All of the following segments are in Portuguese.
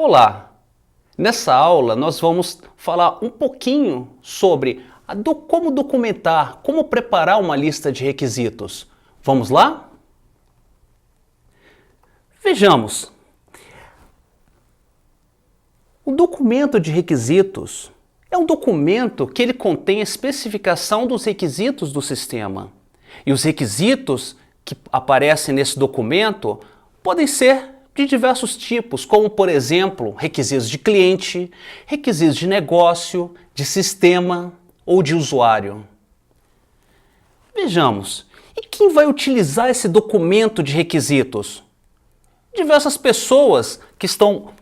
Olá! Nessa aula nós vamos falar um pouquinho sobre como documentar, como preparar uma lista de requisitos. Vamos lá? Vejamos. O documento de requisitos é um documento que ele contém a especificação dos requisitos do sistema. E os requisitos que aparecem nesse documento podem ser de diversos tipos, como por exemplo, requisitos de cliente, requisitos de negócio, de sistema ou de usuário. Vejamos, e quem vai utilizar esse documento de requisitos? Diversas pessoas que estão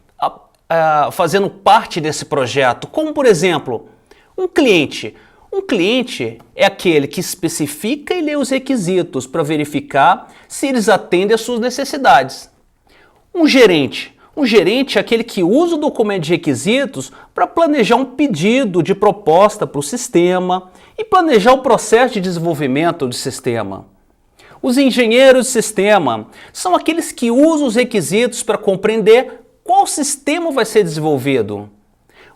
fazendo parte desse projeto, como por exemplo, um cliente. Um cliente é aquele que especifica e lê os requisitos para verificar se eles atendem às suas necessidades. Um gerente é aquele que usa o documento de requisitos para planejar um pedido de proposta para o sistema e planejar o processo de desenvolvimento do sistema. Os engenheiros de sistema são aqueles que usam os requisitos para compreender qual sistema vai ser desenvolvido.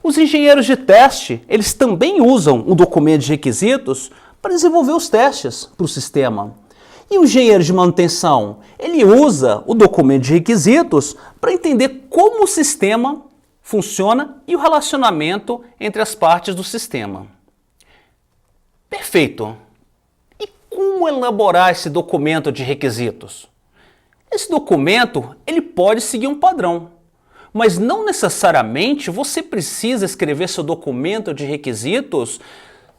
Os engenheiros de teste, eles também usam o documento de requisitos para desenvolver os testes para o sistema. E o engenheiro de manutenção, ele usa o documento de requisitos para entender como o sistema funciona e o relacionamento entre as partes do sistema. Perfeito! E como elaborar esse documento de requisitos? Esse documento, ele pode seguir um padrão, mas não necessariamente você precisa escrever seu documento de requisitos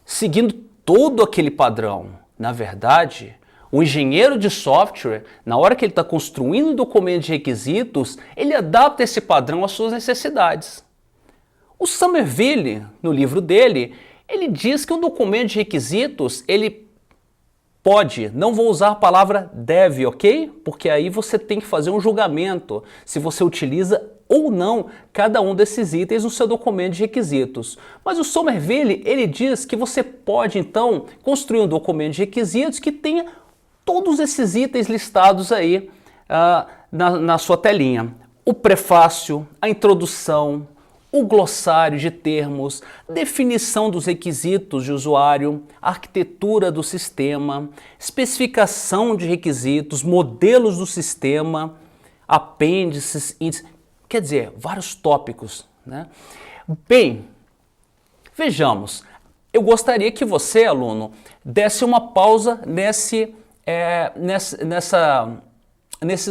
seguindo todo aquele padrão. Na verdade, o engenheiro de software, na hora que ele está construindo um documento de requisitos, ele adapta esse padrão às suas necessidades. O Somerville, no livro dele, ele diz que um documento de requisitos, ele pode, não vou usar a palavra deve, ok? Porque aí você tem que fazer um julgamento se você utiliza ou não cada um desses itens no seu documento de requisitos. Mas o Somerville, ele diz que você pode então construir um documento de requisitos que tenha todos esses itens listados aí na sua telinha. O prefácio, a introdução, o glossário de termos, definição dos requisitos de usuário, arquitetura do sistema, especificação de requisitos, modelos do sistema, apêndices, índices, quer dizer, vários tópicos, né? Bem, vejamos, eu gostaria que você, aluno, desse uma pausa nesse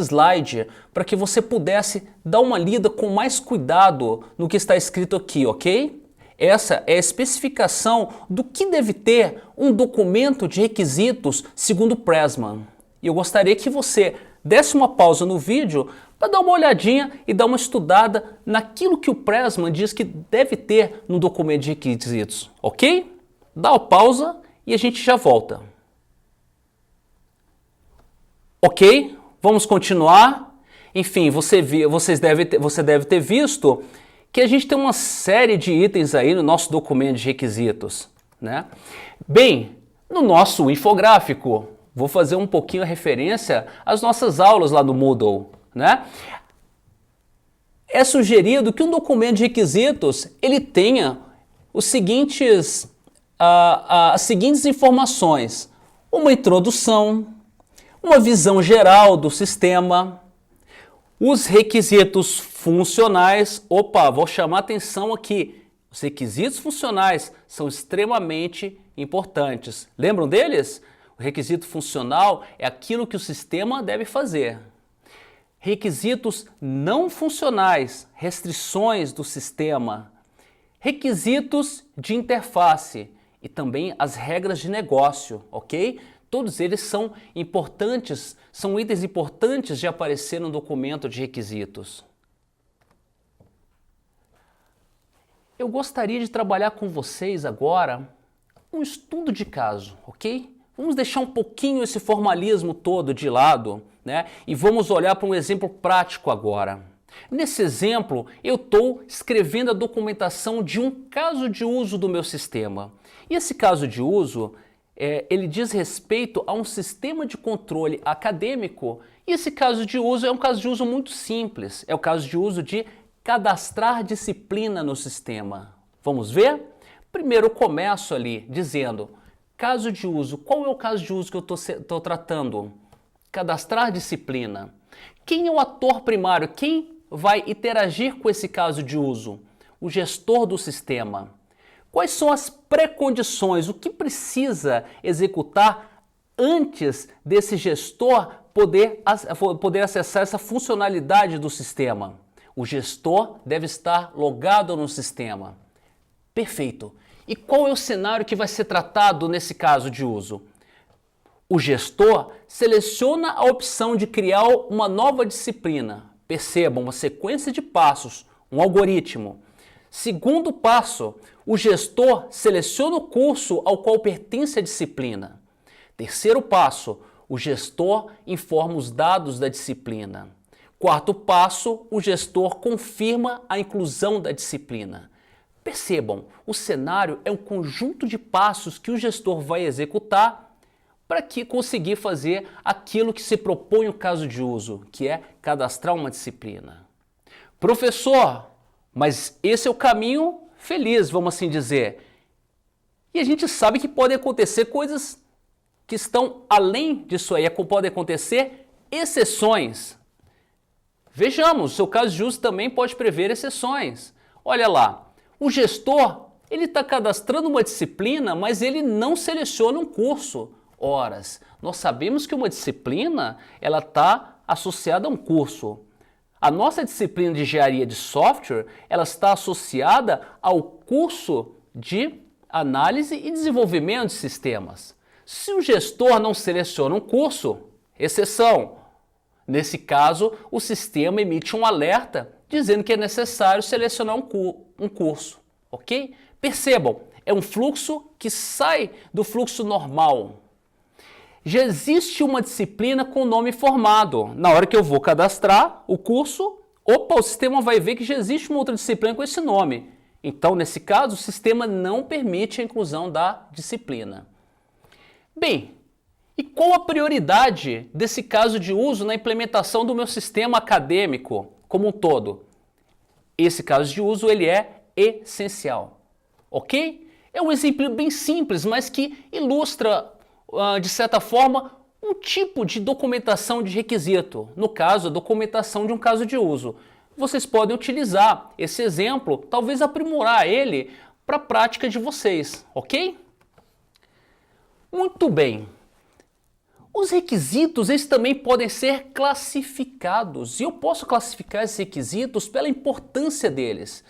slide para que você pudesse dar uma lida com mais cuidado no que está escrito aqui, ok? Essa é a especificação do que deve ter um documento de requisitos segundo Pressman. E eu gostaria que você desse uma pausa no vídeo para dar uma olhadinha e dar uma estudada naquilo que o Pressman diz que deve ter no documento de requisitos, ok? Dá uma pausa e a gente já volta. Ok? Vamos continuar? Enfim, você deve ter visto que a gente tem uma série de itens aí no nosso documento de requisitos, né? Bem, no nosso infográfico, vou fazer um pouquinho a referência às nossas aulas lá do Moodle, né? É sugerido que um documento de requisitos ele tenha as seguintes informações: uma introdução, uma visão geral do sistema, os requisitos funcionais. Opa, vou chamar atenção aqui. Os requisitos funcionais são extremamente importantes. Lembram deles? O requisito funcional é aquilo que o sistema deve fazer. Requisitos não funcionais, restrições do sistema. Requisitos de interface e também as regras de negócio, ok? Todos eles são importantes, são itens importantes de aparecer no documento de requisitos. Eu gostaria de trabalhar com vocês agora um estudo de caso, ok? Vamos deixar um pouquinho esse formalismo todo de lado, né? E vamos olhar para um exemplo prático agora. Nesse exemplo, eu estou escrevendo a documentação de um caso de uso do meu sistema. E esse caso de uso ele diz respeito a um sistema de controle acadêmico, e esse caso de uso é um caso de uso muito simples, é o caso de uso de cadastrar disciplina no sistema. Vamos ver? Primeiro eu começo ali dizendo, caso de uso, qual é o caso de uso que eu estou tratando? Cadastrar disciplina. Quem é o ator primário? Quem vai interagir com esse caso de uso? O gestor do sistema. Quais são as pré-condições? O que precisa executar antes desse gestor poder acessar essa funcionalidade do sistema? O gestor deve estar logado no sistema. Perfeito. E qual é o cenário que vai ser tratado nesse caso de uso? O gestor seleciona a opção de criar uma nova disciplina. Percebam, uma sequência de passos, um algoritmo. Segundo passo, o gestor seleciona o curso ao qual pertence a disciplina. Terceiro passo, o gestor informa os dados da disciplina. Quarto passo, o gestor confirma a inclusão da disciplina. Percebam, o cenário é um conjunto de passos que o gestor vai executar para conseguir fazer aquilo que se propõe o caso de uso, que é cadastrar uma disciplina. Professor, mas esse é o caminho feliz, vamos assim dizer. E a gente sabe que podem acontecer coisas que estão além disso aí, podem acontecer exceções. Vejamos, o seu caso de uso também pode prever exceções. Olha lá, o gestor, ele está cadastrando uma disciplina, mas ele não seleciona um curso. Horas. Nós sabemos que uma disciplina ela está associada a um curso. A nossa disciplina de engenharia de software ela está associada ao curso de análise e desenvolvimento de sistemas. Se o gestor não seleciona um curso, exceção. Nesse caso, o sistema emite um alerta dizendo que é necessário selecionar um curso. Ok? Percebam, é um fluxo que sai do fluxo normal. Já existe uma disciplina com nome formado. Na hora que eu vou cadastrar o curso, o sistema vai ver que já existe uma outra disciplina com esse nome. Então, nesse caso, o sistema não permite a inclusão da disciplina. Bem, e qual a prioridade desse caso de uso na implementação do meu sistema acadêmico como um todo? Esse caso de uso ele é essencial, ok? É um exemplo bem simples, mas que ilustra de certa forma, um tipo de documentação de requisito, no caso, a documentação de um caso de uso. Vocês podem utilizar esse exemplo, talvez aprimorar ele para a prática de vocês, ok? Muito bem. Os requisitos, eles também podem ser classificados, e eu posso classificar esses requisitos pela importância deles.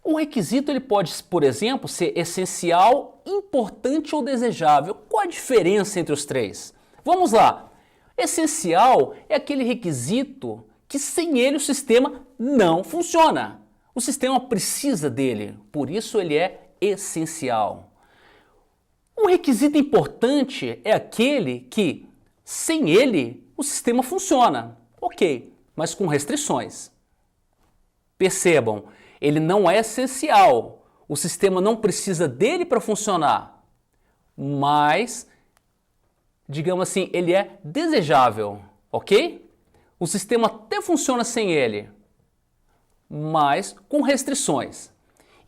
Um requisito ele pode, por exemplo, ser essencial, importante ou desejável. Qual a diferença entre os três? Vamos lá. Essencial é aquele requisito que sem ele o sistema não funciona. O sistema precisa dele, por isso ele é essencial. Um requisito importante é aquele que sem ele o sistema funciona. Ok, mas com restrições. Percebam, ele não é essencial, o sistema não precisa dele para funcionar, mas, digamos assim, ele é desejável, ok? O sistema até funciona sem ele, mas com restrições.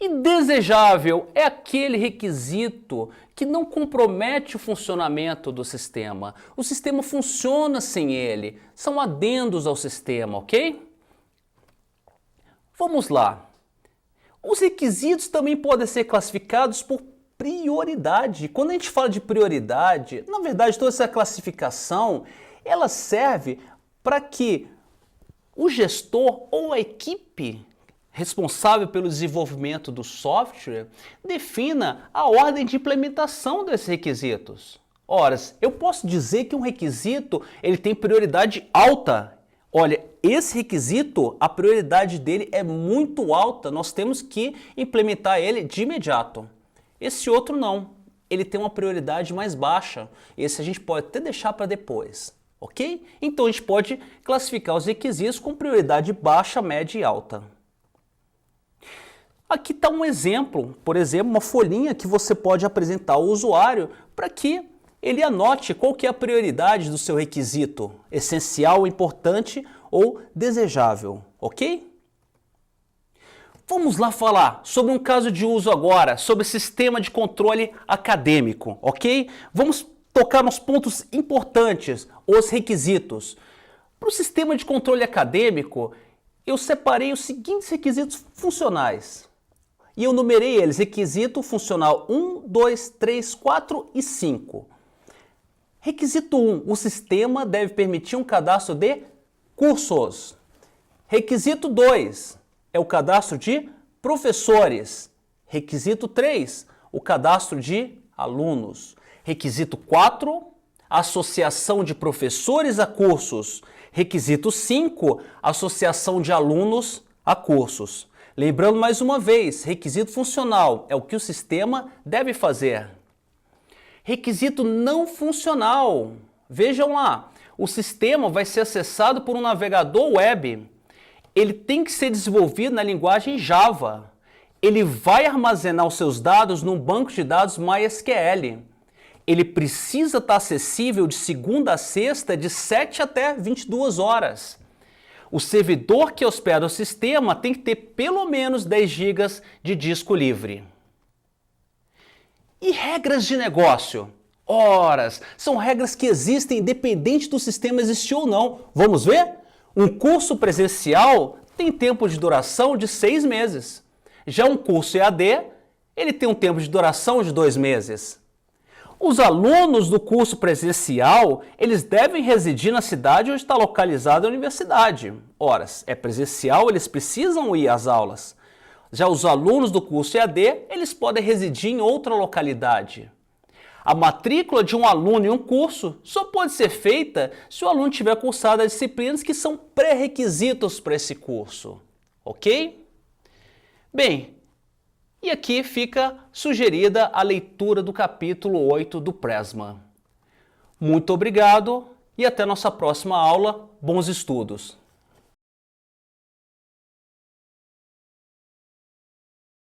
E desejável é aquele requisito que não compromete o funcionamento do sistema. O sistema funciona sem ele, são adendos ao sistema, ok? Vamos lá. Os requisitos também podem ser classificados por prioridade. Quando a gente fala de prioridade, na verdade toda essa classificação, ela serve para que o gestor ou a equipe responsável pelo desenvolvimento do software defina a ordem de implementação desses requisitos. Ora, eu posso dizer que um requisito ele tem prioridade alta. Olha, esse requisito, a prioridade dele é muito alta, nós temos que implementar ele de imediato. Esse outro não, ele tem uma prioridade mais baixa, esse a gente pode até deixar para depois, ok? Então a gente pode classificar os requisitos com prioridade baixa, média e alta. Aqui está um exemplo, por exemplo, uma folhinha que você pode apresentar ao usuário para que ele anote qual que é a prioridade do seu requisito, essencial, importante ou desejável, ok? Vamos lá falar sobre um caso de uso agora, sobre sistema de controle acadêmico, ok? Vamos tocar nos pontos importantes, os requisitos. Para o sistema de controle acadêmico, eu separei os seguintes requisitos funcionais. E eu numerei eles, requisito funcional 1, 2, 3, 4 e 5. Requisito 1, o sistema deve permitir um cadastro de cursos. Requisito 2, é o cadastro de professores. Requisito 3, o cadastro de alunos. Requisito 4, associação de professores a cursos. Requisito 5, associação de alunos a cursos. Lembrando mais uma vez, requisito funcional é o que o sistema deve fazer. Requisito não funcional. Vejam lá, o sistema vai ser acessado por um navegador web. Ele tem que ser desenvolvido na linguagem Java. Ele vai armazenar os seus dados num banco de dados MySQL. Ele precisa estar acessível de segunda a sexta, de 7 até 22 horas. O servidor que hospeda o sistema tem que ter pelo menos 10 GB de disco livre. E regras de negócio? Ora, são regras que existem independente do sistema existir ou não. Vamos ver? Um curso presencial tem tempo de duração de 6 meses. Já um curso EAD, ele tem um tempo de duração de 2 meses. Os alunos do curso presencial, eles devem residir na cidade onde está localizada a universidade. Ora, é presencial, eles precisam ir às aulas. Já os alunos do curso EAD, eles podem residir em outra localidade. A matrícula de um aluno em um curso só pode ser feita se o aluno tiver cursado as disciplinas que são pré-requisitos para esse curso. Ok? Bem, e aqui fica sugerida a leitura do capítulo 8 do Presma. Muito obrigado e até nossa próxima aula. Bons estudos!